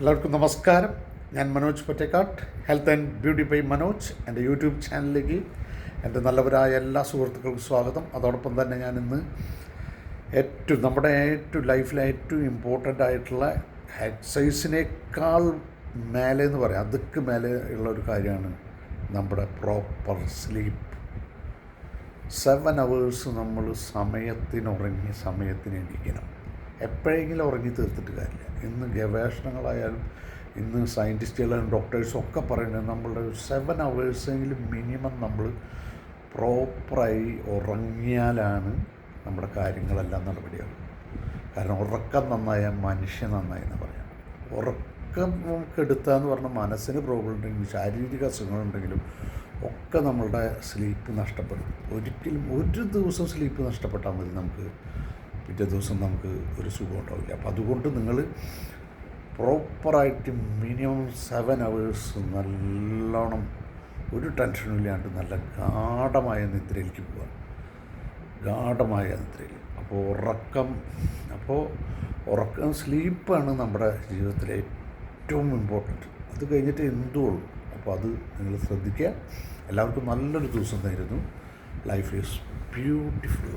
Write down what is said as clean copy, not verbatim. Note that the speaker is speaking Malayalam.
എല്ലാവർക്കും നമസ്കാരം. ഞാൻ Manoj Pottakkad, health and beauty by Manoj. എൻ്റെ യൂട്യൂബ് ചാനലിലേക്ക് എൻ്റെ നല്ലവരായ എല്ലാ സുഹൃത്തുക്കൾക്കും സ്വാഗതം. അതോടൊപ്പം തന്നെ ഞാൻ ഇന്ന് നമ്മുടെ ലൈഫിലെ ഏറ്റവും ഇമ്പോർട്ടൻ്റ് ആയിട്ടുള്ള എക്സസൈസിനേക്കാൾ മേലെ എന്ന് പറയാം, അതൊക്കെ മേലെ ഉള്ള ഒരു കാര്യമാണ് നമ്മുടെ പ്രോപ്പർ സ്ലീപ്പ്. 7 hours നമ്മൾ സമയത്തിനുറങ്ങി സമയത്തിന് എണീക്കണം. എപ്പോഴെങ്കിലും ഉറങ്ങി തീർത്തിട്ട് കാര്യമില്ല. ഇന്ന് ഗവേഷണങ്ങളായാലും ഇന്ന് സയൻറ്റിസ്റ്റുകളും ഡോക്ടേഴ്സും ഒക്കെ പറയുന്നത് നമ്മളുടെ 7 hours മിനിമം നമ്മൾ പ്രോപ്പറായി ഉറങ്ങിയാലാണ് നമ്മുടെ കാര്യങ്ങളെല്ലാം നടപടിയാകും. കാരണം ഉറക്കം നന്നായാൽ മനുഷ്യൻ നന്നായി എന്ന് പറയാം. ഉറക്കം കെടുത്തുക എന്ന് പറഞ്ഞാൽ മനസ്സിന് പ്രോബ്ലം ഉണ്ടെങ്കിലും ശാരീരിക അസുഖങ്ങളുണ്ടെങ്കിലും ഒക്കെ നമ്മളുടെ സ്ലീപ്പ് നഷ്ടപ്പെടും. ഒരിക്കലും ഒരു ദിവസം സ്ലീപ്പ് നഷ്ടപ്പെട്ടാൽ മതി, നമുക്ക് പിറ്റേ ദിവസം നമുക്ക് ഒരു സുഖം ഉണ്ടാവില്ല. അപ്പം അതുകൊണ്ട് നിങ്ങൾ പ്രോപ്പറായിട്ട് മിനിമം 7 hours നല്ലോണം ഒരു ടെൻഷനും ഇല്ലാണ്ട് നല്ല ഗാഢമായ നിദ്രയിലേക്ക് പോവുക. ഗാഢമായ നിദ്രയിൽ ഉറക്കം സ്ലീപ്പാണ് നമ്മുടെ ജീവിതത്തിലെ ഏറ്റവും ഇമ്പോർട്ടൻറ്റ്. അത് കഴിഞ്ഞിട്ട് എന്തും ഉള്ളൂ. അപ്പോൾ അത് നിങ്ങൾ ശ്രദ്ധിക്കുക. എല്ലാവർക്കും നല്ലൊരു ദിവസം നേരുന്നു. Life is beautiful.